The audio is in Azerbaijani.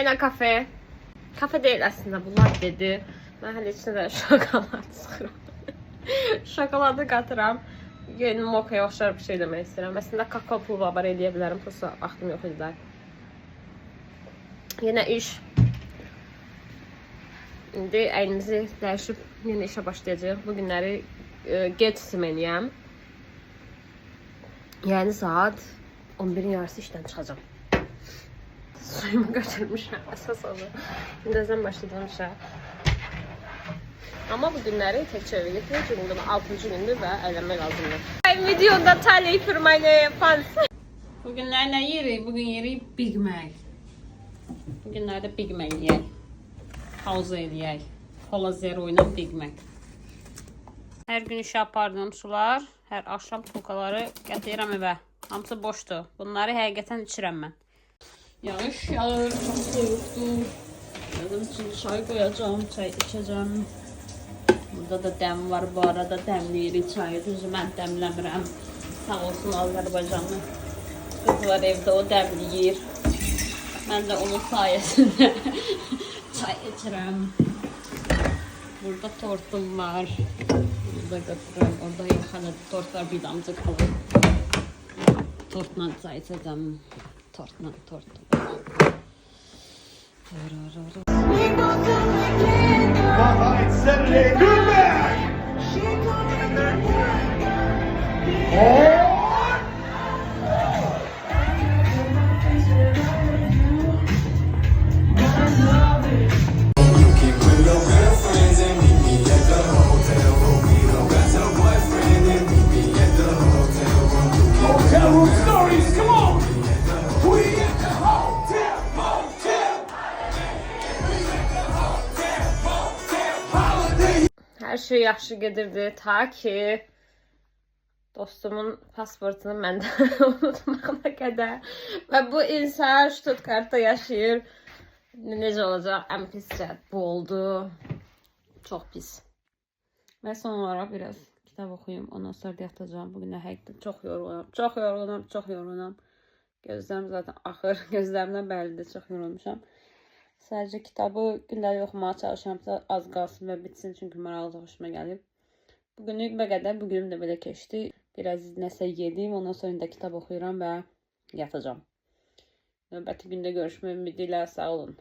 yine kafe. Kafe değil aslında, bunlar dedi. Ben hələ içində də şokolad çıxıram. Şokoladı qatıram. Yeni mokaya oxşar bir şey demək istəyirəm. Əslində kakao pulu var eləyə bilərəm. Prosta vaxtım yox idi. Yenə iş. İndi əynimizi dəyişib yenə işə başlayacağıq. Bu günləri get simeniyəm. Yəni saat 11-in yarısı işdən çıxacağım. Suyumu götürmüşəm əsas onu. İndəzdən başlayacağım işə. Ama bu günləri təkcə evə getmək, çünki bugün 6-cı gündür və əylənmək lazımdır. Videoda Tally for my fans. Bugünlər nə yerik? Bugün yerik Big Mac. Bugünlərdə Big Mac yeyək. Pauza eləyək. Cola Zero ilə Big Mac. Hər gün işə apardığım sular, hər axşam tulkaları gətirirəm evə. Hamısı boşdur. Bunları həqiqətən içirəm mən. Yağış yağır, çox soyuqdur. Yazım üçün çay qoyacağım, çay içəcəm. Burada da dəm var, bu arada dəmləyirik çayı. Düzü mən dəmləmirəm. Sağ olsun Azərbaycanlı qızlar evdə o dəmləyir. Mən də onun sayəsində çay içirəm. Burada tortum var. Burada götürürəm. Orada yaxada tortlar bir damcı qalır. Tortla çay içəcəm. Tortla tort. It's Saturday, good back! Hotel room stories, come on! We at the hotel, motel! Hər şey yaxşı gedirdi ta ki dostumun pasportunu məndən unutmağına qədər və bu insan Stuttgartda yaşayır. Necə olacaq? Ən pis cəhət bu oldu. Çox pis. Və son olaraq biraz kitab oxuyum. Ondan sonra yatacağım. Bugün də həqiqətən çox yorğunam. Çox yorğunam. Gözlərim zaten axır. Gözlərimdən bəllidir. Çox yorulmuşam. Sadəcə kitabı gündəlik oxumağa çalışıram. Az qalsın və bitsin. Çünki maraqlı xoşuma gəlib. Bugünlük bu qədər. Bugünüm də belə keçdi. Biraz nəsə yedim. Ondan sonra da kitab oxuyuram və yatacağım. Növbəti gündə görüşmək ümidi ilə sağ olun.